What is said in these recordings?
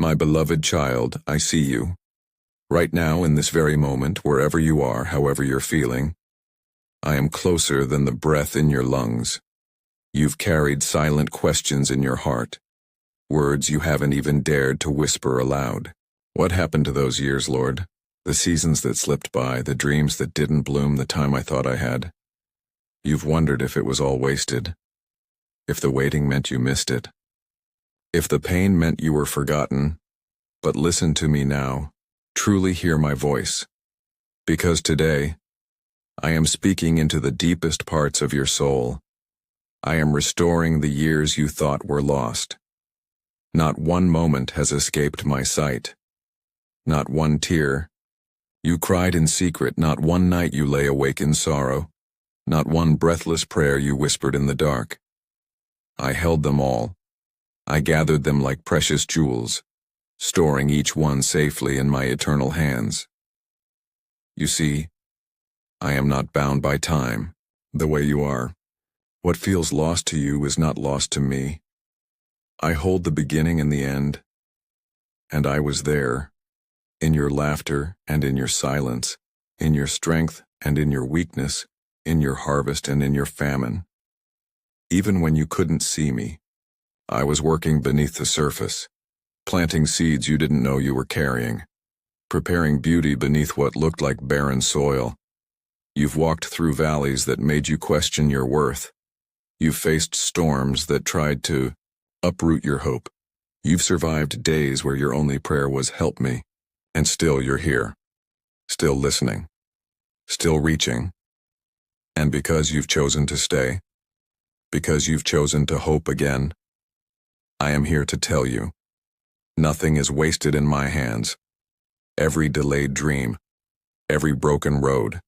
My beloved child, I see you. Right now, in this very moment, wherever you are, however you're feeling, I am closer than the breath in your lungs. You've carried silent questions in your heart, words you haven't even dared to whisper aloud. What happened to those years, Lord? The seasons that slipped by, the dreams that didn't bloom the time I thought I had. You've wondered if it was all wasted, if the waiting meant you missed it, if the pain meant you were forgotten. But listen to me now, truly hear my voice, because today, I am speaking into the deepest parts of your soul. I am restoring the years you thought were lost. Not one moment has escaped my sight. Not one tear. You cried in secret, not one night you lay awake in sorrow. Not one breathless prayer you whispered in the dark. I held them all. I gathered them like precious jewels, storing each one safely in my eternal hands. You see, I am not bound by time, the way you are. What feels lost to you is not lost to me. I hold the beginning and the end, and I was there, in your laughter and in your silence, in your strength and in your weakness, in your harvest and in your famine. Even when you couldn't see me, I was working beneath the surface, planting seeds you didn't know you were carrying, preparing beauty beneath what looked like barren soil. You've walked through valleys that made you question your worth. You've faced storms that tried to uproot your hope. You've survived days where your only prayer was, "Help me," and still you're here, still listening, still reaching. And because you've chosen to stay, because you've chosen to hope again, I am here to tell you, nothing is wasted in my hands. Every delayed dream, every broken road,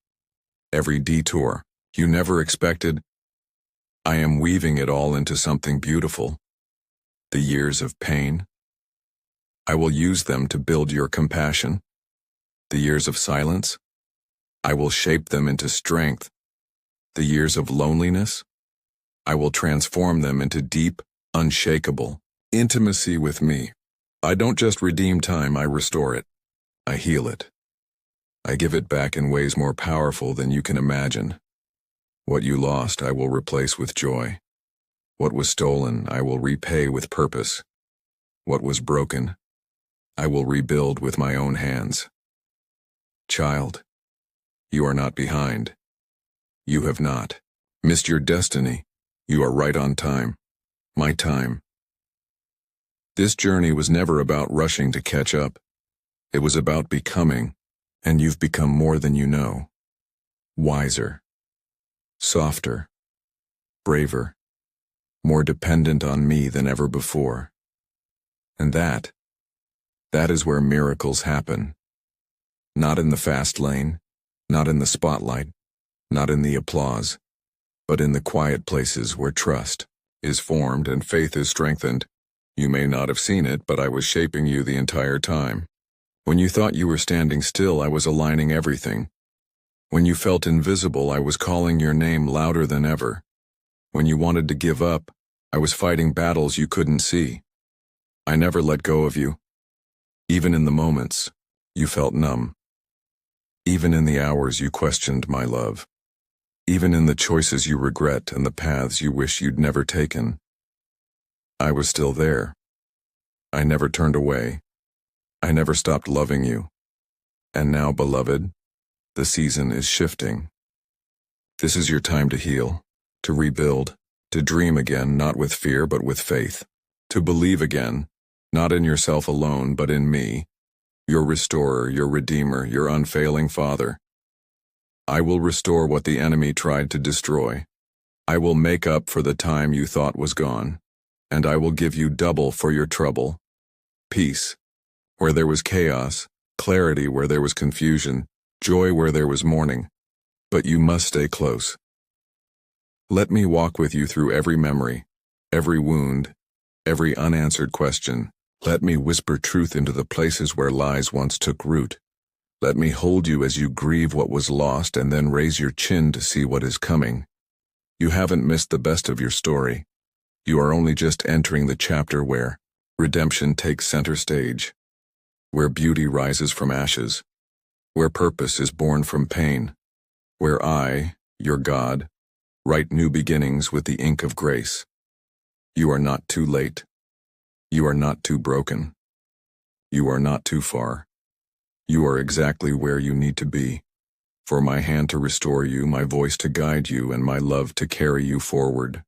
every detour you never expected, I am weaving it all into something beautiful. The years of pain, I will use them to build your compassion. The years of silence, I will shape them into strength. The years of loneliness, I will transform them into deep, unshakable intimacy with me. I don't just redeem time, I restore it. I heal it. I give it back in ways more powerful than you can imagine. What you lost, I will replace with joy. What was stolen, I will repay with purpose. What was broken, I will rebuild with my own hands. Child, you are not behind. You have not missed your destiny. You are right on time. My time. This journey was never about rushing to catch up. It was about becoming, and you've become more than you know. Wiser. Softer. Braver. More dependent on me than ever before. And that is where miracles happen. Not in the fast lane, not in the spotlight, not in the applause, but in the quiet places where trust is formed and faith is strengthened. You may not have seen it, but I was shaping you the entire time. When you thought you were standing still, I was aligning everything. When you felt invisible, I was calling your name louder than ever. When you wanted to give up, I was fighting battles you couldn't see. I never let go of you. Even in the moments you felt numb. Even in the hours you questioned my love. Even in the choices you regret and the paths you wish you'd never taken. I was still there. I never turned away. I never stopped loving you. And now, beloved, the season is shifting. This is your time to heal, to rebuild, to dream again, not with fear but with faith, to believe again, not in yourself alone but in me, your restorer, your redeemer, your unfailing Father. I will restore what the enemy tried to destroy. I will make up for the time you thought was gone, and I will give you double for your trouble. Peace, where there was chaos, clarity where there was confusion, joy where there was mourning. But you must stay close. Let me walk with you through every memory, every wound, every unanswered question. Let me whisper truth into the places where lies once took root. Let me hold you as you grieve what was lost and then raise your chin to see what is coming. You haven't missed the best of your story. You are only just entering the chapter where Redemption takes center stage, where beauty rises from ashes, where purpose is born from pain, where I, your God, write new beginnings with the ink of grace. You are not too late. You are not too broken. You are not too far. You are exactly where you need to be. For my hand to restore you, my voice to guide you, and my love to carry you forward.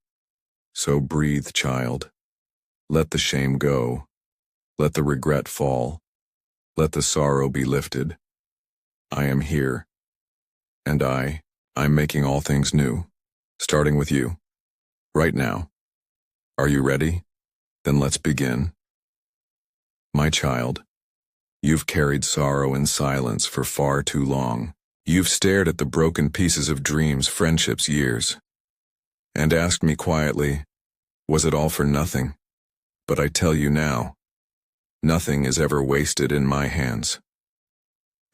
So breathe, child. Let the shame go. Let the regret fall. Let the sorrow be lifted. I am here. And I'm making all things new, starting with you. Right now. Are you ready? Then let's begin. My child, you've carried sorrow in silence for far too long. You've stared at the broken pieces of dreams, friendships, years, and asked me quietly, was it all for nothing? But I tell you now, nothing is ever wasted in my hands.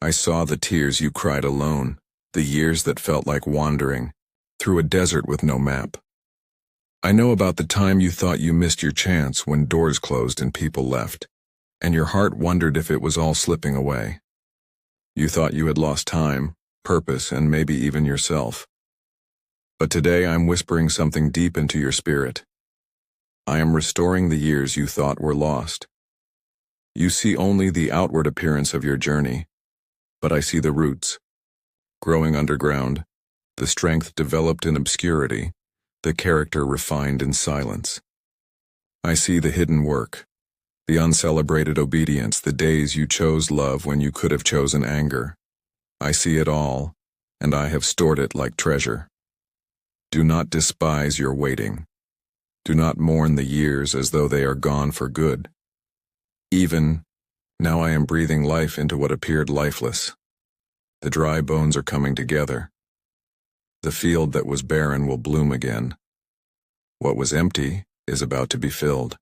I saw the tears you cried alone, the years that felt like wandering through a desert with no map. I know about the time you thought you missed your chance when doors closed and people left, and your heart wondered if it was all slipping away. You thought you had lost time, purpose, and maybe even yourself. But today I'm whispering something deep into your spirit. I am restoring the years you thought were lost. You see only the outward appearance of your journey, but I see the roots, growing underground, the strength developed in obscurity, the character refined in silence. I see the hidden work, the uncelebrated obedience, the days you chose love when you could have chosen anger. I see it all, and I have stored it like treasure. Do not despise your waiting. Do not mourn the years as though they are gone for good. Even now I am breathing life into what appeared lifeless. The dry bones are coming together. The field that was barren will bloom again. What was empty is about to be filled.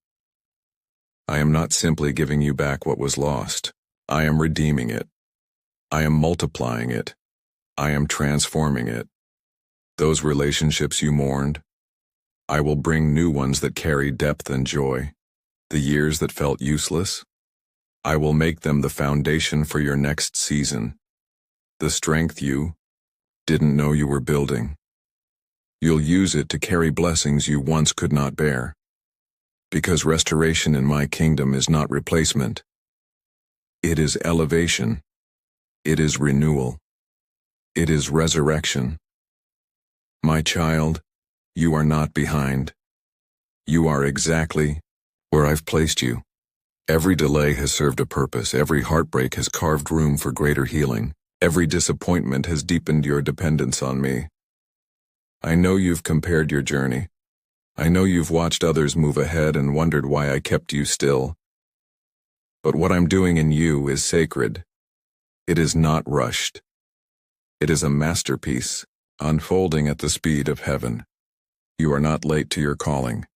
I am not simply giving you back what was lost. I am redeeming it. I am multiplying it. I am transforming it. Those relationships you mourned, I will bring new ones that carry depth and joy. The years that felt useless, I will make them the foundation for your next season. The strength you didn't know you were building. You'll use it to carry blessings you once could not bear. Because restoration in my kingdom is not replacement. It is elevation. It is renewal. It is resurrection. My child, you are not behind. You are exactly where I've placed you. Every delay has served a purpose. Every heartbreak has carved room for greater healing. Every disappointment has deepened your dependence on me. I know you've compared your journey. I know you've watched others move ahead and wondered why I kept you still. But what I'm doing in you is sacred. It is not rushed. It is a masterpiece, unfolding at the speed of heaven. You are not late to your calling.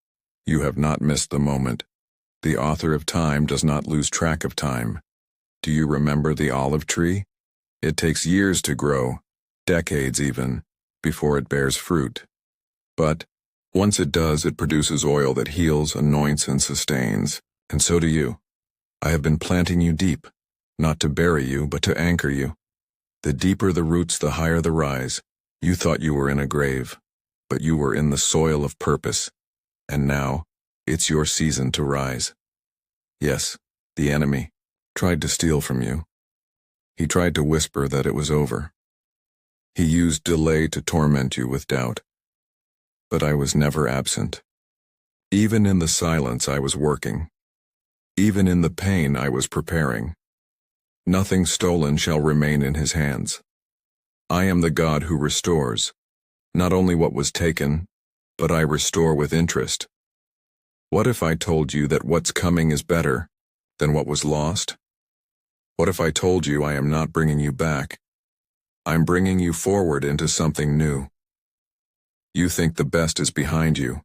You have not missed the moment. The author of time does not lose track of time. Do you remember the olive tree? It takes years to grow, decades even, before it bears fruit. But once it does, it produces oil that heals, anoints, and sustains. And so do you. I have been planting you deep, not to bury you, but to anchor you. The deeper the roots, the higher the rise. You thought you were in a grave, but you were in the soil of purpose. And now, it's your season to rise. Yes, the enemy tried to steal from you. He tried to whisper that it was over. He used delay to torment you with doubt. But I was never absent. Even in the silence I was working. Even in the pain I was preparing. Nothing stolen shall remain in his hands. I am the God who restores, not only what was taken, but I restore with interest. What if I told you that what's coming is better than what was lost? What if I told you I am not bringing you back? I'm bringing you forward into something new. You think the best is behind you,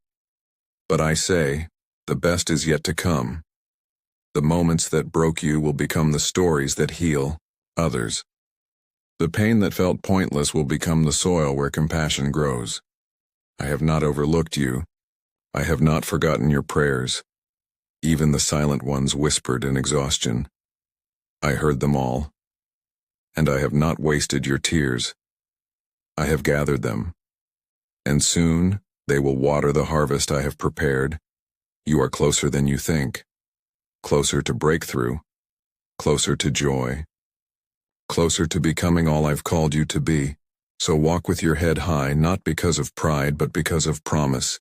but I say, the best is yet to come. The moments that broke you will become the stories that heal others. The pain that felt pointless will become the soil where compassion grows. I have not overlooked you. I have not forgotten your prayers. Even the silent ones whispered in exhaustion. I heard them all. And I have not wasted your tears. I have gathered them. And soon they will water the harvest I have prepared. You are closer than you think. Closer to breakthrough. Closer to joy. Closer to becoming all I've called you to be. So walk with your head high, not because of pride, but because of promise.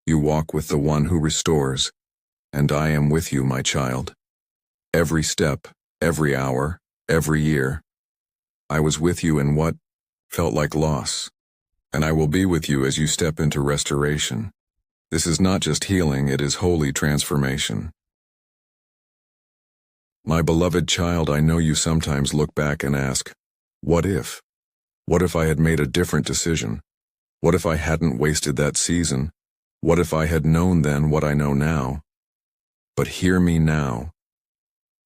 You walk with the one who restores. And I am with you, my child. Every step, every hour, every year. I was with you in what felt like loss. And I will be with you as you step into restoration. This is not just healing, it is holy transformation. My beloved child, I know you sometimes look back and ask, what if? What if I had made a different decision? What if I hadn't wasted that season? What if I had known then what I know now? But hear me now.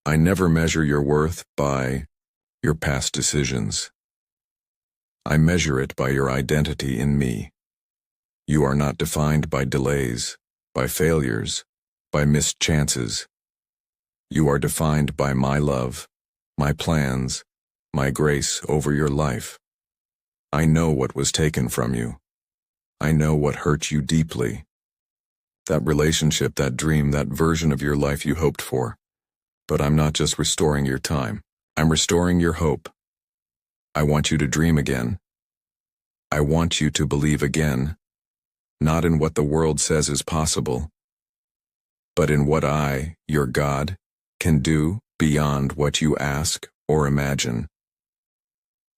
I never measure your worth by your past decisions. I measure it by your identity in me. You are not defined by delays, by failures, by missed chances. You are defined by my love, my plans, my grace over your life. I know what was taken from you. I know what hurt you deeply. That relationship, that dream, that version of your life you hoped for. But I'm not just restoring your time. I'm restoring your hope. I want you to dream again. I want you to believe again, not in what the world says is possible, but in what I, your God, can do beyond what you ask or imagine.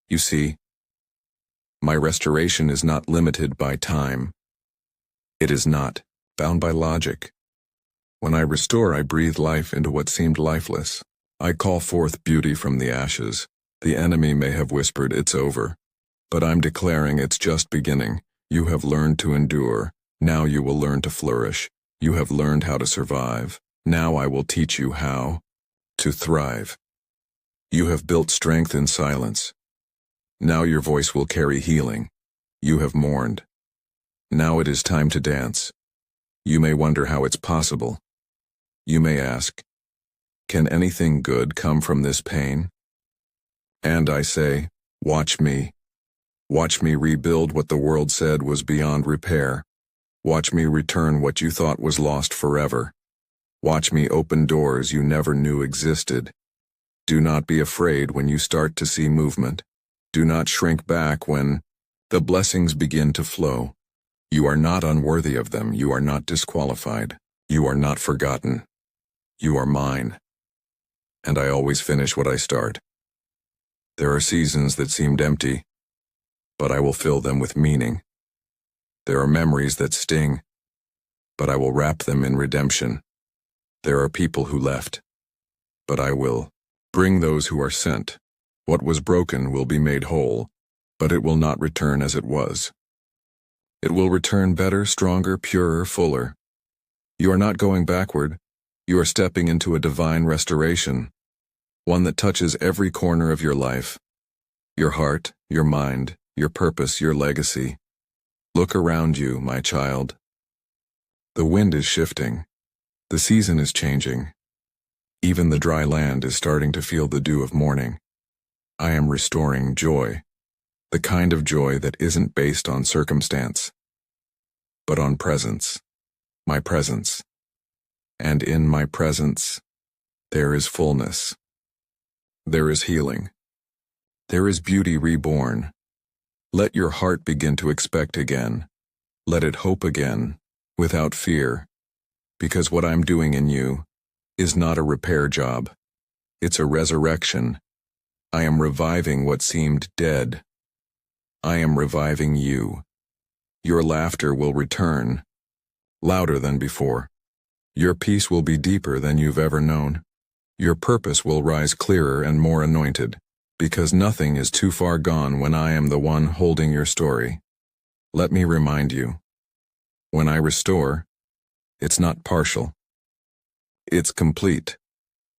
You see, my restoration is not limited by time. It is not bound by logic. When I restore, I breathe life into what seemed lifeless. I call forth beauty from the ashes. The enemy may have whispered, it's over. But I'm declaring it's just beginning. You have learned to endure. Now you will learn to flourish. You have learned how to survive. Now I will teach you how to thrive. You have built strength in silence. Now your voice will carry healing. You have mourned. Now it is time to dance. You may wonder how it's possible. You may ask, can anything good come from this pain? And I say, watch me. Watch me rebuild what the world said was beyond repair. Watch me return what you thought was lost forever. Watch me open doors you never knew existed. Do not be afraid when you start to see movement. Do not shrink back when the blessings begin to flow. You are not unworthy of them. You are not disqualified. You are not forgotten. You are mine. And I always finish what I start. There are seasons that seemed empty, but I will fill them with meaning. There are memories that sting, but I will wrap them in redemption. There are people who left, but I will bring those who are sent. What was broken will be made whole, but it will not return as it was. It will return better, stronger, purer, fuller. You are not going backward. You are stepping into a divine restoration, one that touches every corner of your life, your heart, your mind, your purpose, your legacy. Look around you, my child. The wind is shifting. The season is changing. Even the dry land is starting to feel the dew of morning. I am restoring joy, the kind of joy that isn't based on circumstance, but on presence, my presence. And in my presence, there is fullness. There is healing. There is beauty reborn. Let your heart begin to expect again. Let it hope again, without fear, because what I'm doing in you is not a repair job. It's a resurrection. I am reviving what seemed dead. I am reviving you. Your laughter will return, louder than before. Your peace will be deeper than you've ever known. Your purpose will rise clearer and more anointed, because nothing is too far gone when I am the one holding your story. Let me remind you, when I restore, it's not partial. It's complete.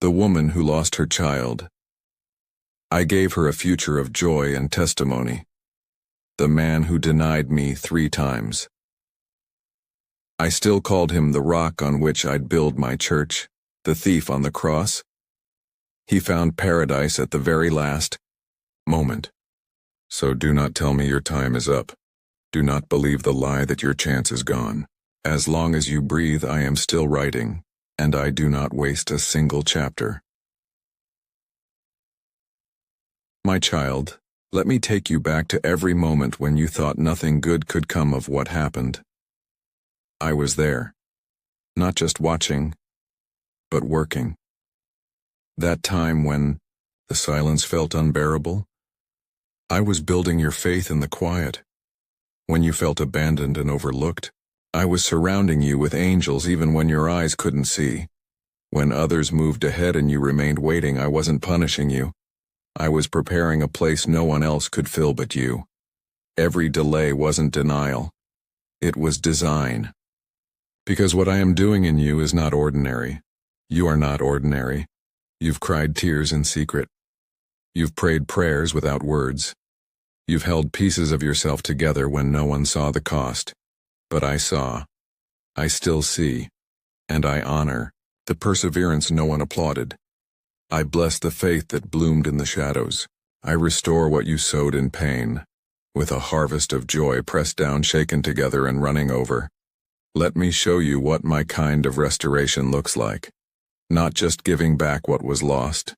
The woman who lost her child, I gave her a future of joy and testimony. The man who denied me 3 times, I still called him the rock on which I'd build my church, the thief on the cross. He found paradise at the very last moment. So do not tell me your time is up. Do not believe the lie that your chance is gone. As long as you breathe, I am still writing, and I do not waste a single chapter. My child, let me take you back to every moment when you thought nothing good could come of what happened. I was there, not just watching, but working. That time when the silence felt unbearable, I was building your faith in the quiet. When you felt abandoned and overlooked, I was surrounding you with angels even when your eyes couldn't see. When others moved ahead and you remained waiting, I wasn't punishing you. I was preparing a place no one else could fill but you. Every delay wasn't denial. It was design. Because what I am doing in you is not ordinary. You are not ordinary. You've cried tears in secret. You've prayed prayers without words. You've held pieces of yourself together when no one saw the cost. But I saw. I still see. And I honor the perseverance no one applauded. I bless the faith that bloomed in the shadows. I restore what you sowed in pain, with a harvest of joy pressed down, shaken together, and running over. Let me show you what my kind of restoration looks like. Not just giving back what was lost,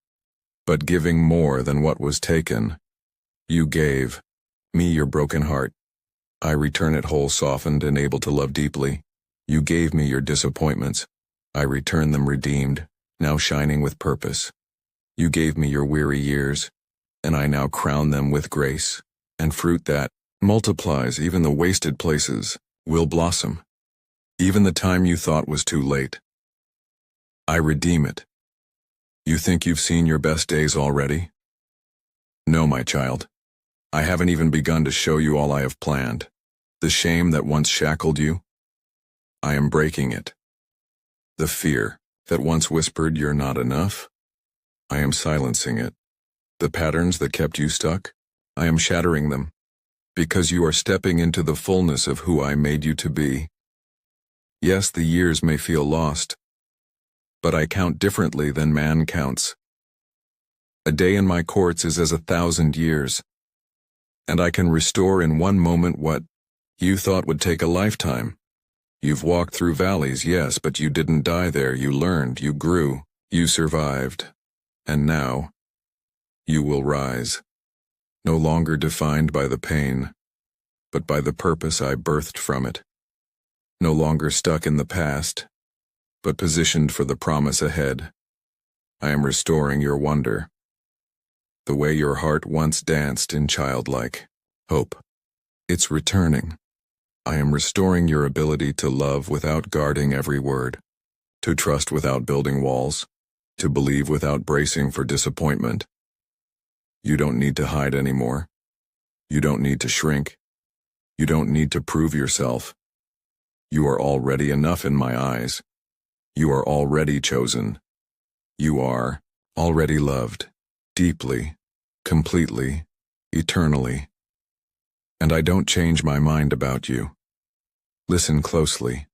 but giving more than what was taken. You gave me your broken heart. I return it whole, softened, and able to love deeply. You gave me your disappointments. I return them redeemed, now shining with purpose. You gave me your weary years, and I now crown them with grace and fruit that multiplies. Even the wasted places will blossom. Even the time you thought was too late, I redeem it. You think you've seen your best days already? No, my child. I haven't even begun to show you all I have planned. The shame that once shackled you, I am breaking it. The fear that once whispered you're not enough, I am silencing it. The patterns that kept you stuck, I am shattering them, because you are stepping into the fullness of who I made you to be. Yes, the years may feel lost, but I count differently than man counts. A day in my courts is as 1,000 years, and I can restore in one moment what you thought would take a lifetime. You've walked through valleys, yes, but you didn't die there. You learned, you grew, you survived, and now you will rise, no longer defined by the pain, but by the purpose I birthed from it. No longer stuck in the past, but positioned for the promise ahead. I am restoring your wonder, the way your heart once danced in childlike hope. It's returning. I am restoring your ability to love without guarding every word, to trust without building walls, to believe without bracing for disappointment. You don't need to hide anymore. You don't need to shrink. You don't need to prove yourself. You are already enough in my eyes. You are already chosen. You are already loved, deeply, completely, eternally. And I don't change my mind about you. Listen closely.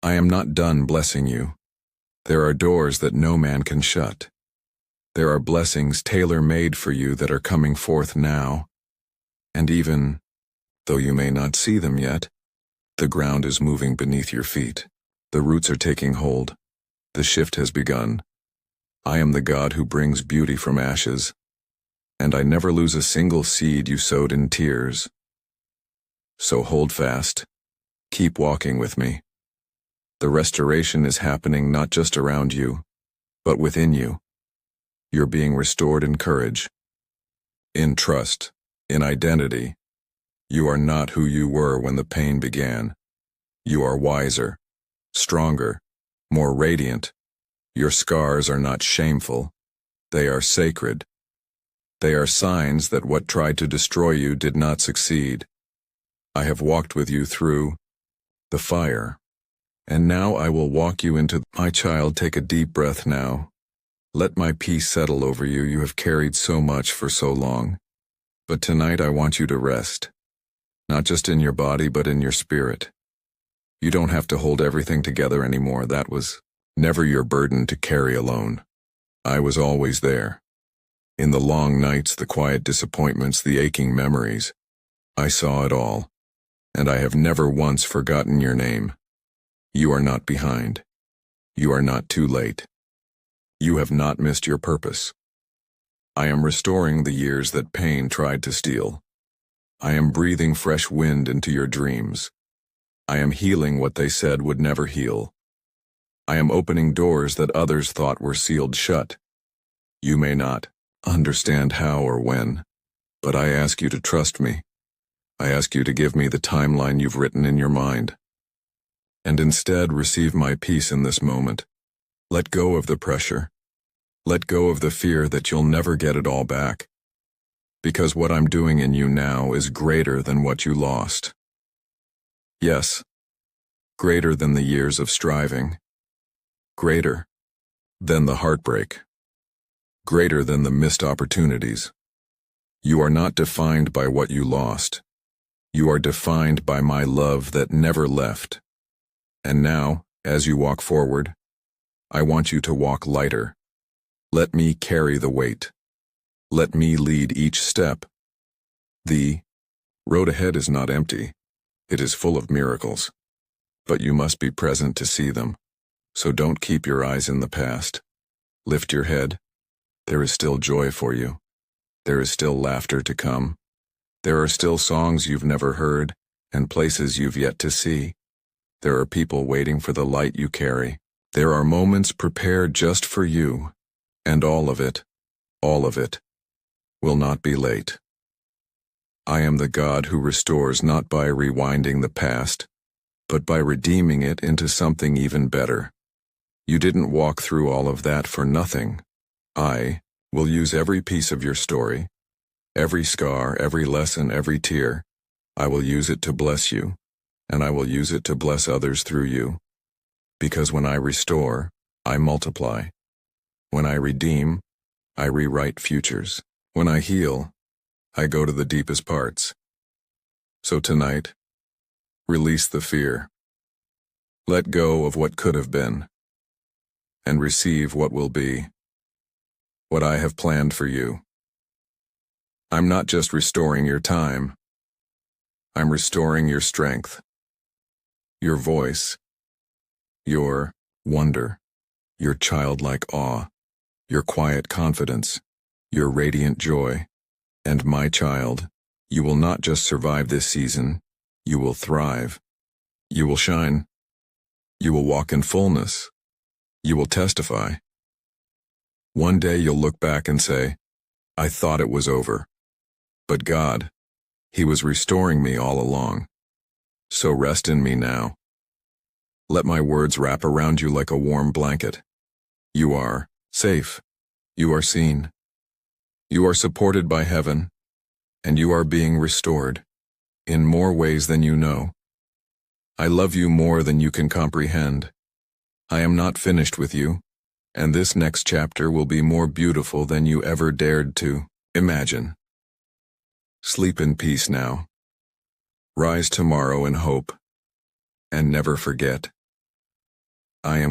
I am not done blessing you. There are doors that no man can shut. There are blessings tailor-made for you that are coming forth now. And even though you may not see them yet, the ground is moving beneath your feet. The roots are taking hold. The shift has begun. I am the God who brings beauty from ashes, and I never lose a single seed you sowed in tears. So hold fast. Keep walking with me. The restoration is happening not just around you, but within you. You're being restored in courage, in trust, in identity. You are not who you were when the pain began. You are wiser, stronger, more radiant. Your scars are not shameful. They are sacred. They are signs that what tried to destroy you did not succeed. I have walked with you through the fire, and now I will walk you into. My child, take a deep breath now. Let my peace settle over you. You have carried so much for so long. But tonight I want you to rest, not just in your body but in your spirit. You don't have to hold everything together anymore. That was never your burden to carry alone. I was always there. In the long nights, the quiet disappointments, the aching memories. I saw it all, and I have never once forgotten your name. You are not behind. You are not too late. You have not missed your purpose. I am restoring the years that pain tried to steal. I am breathing fresh wind into your dreams. I am healing what they said would never heal. I am opening doors that others thought were sealed shut. You may not understand how or when, but I ask you to trust me. I ask you to give me the timeline you've written in your mind. And instead receive my peace in this moment. Let go of the pressure. Let go of the fear that you'll never get it all back. Because what I'm doing in you now is greater than what you lost. Yes, greater than the years of striving. Greater than the heartbreak. Greater than the missed opportunities. You are not defined by what you lost. You are defined by my love that never left. And now, as you walk forward, I want you to walk lighter. Let me carry the weight. Let me lead each step. The road ahead is not empty. It is full of miracles. But you must be present to see them. So don't keep your eyes in the past. Lift your head. There is still joy for you. There is still laughter to come. There are still songs you've never heard, and places you've yet to see. There are people waiting for the light you carry. There are moments prepared just for you, and all of it, will not be late. I am the God who restores not by rewinding the past, but by redeeming it into something even better. You didn't walk through all of that for nothing. I will use every piece of your story, every scar, every lesson, every tear. I will use it to bless you, and I will use it to bless others through you. Because when I restore, I multiply. When I redeem, I rewrite futures. When I heal, I go to the deepest parts. So tonight, release the fear. Let go of what could have been, and receive what will be. What I have planned for you. I'm not just restoring your time. I'm restoring your strength, your voice, your wonder, your childlike awe, your quiet confidence, your radiant joy. And my child, you will not just survive this season, you will thrive. You will shine. You will walk in fullness. You will testify. One day you'll look back and say, I thought it was over. But God, He was restoring me all along. So rest in me now. Let my words wrap around you like a warm blanket. You are safe. You are seen. You are supported by heaven, and you are being restored in more ways than you know. I love you more than you can comprehend. I am not finished with you, and this next chapter will be more beautiful than you ever dared to imagine. Sleep in peace now. Rise tomorrow in hope, and never forget, I am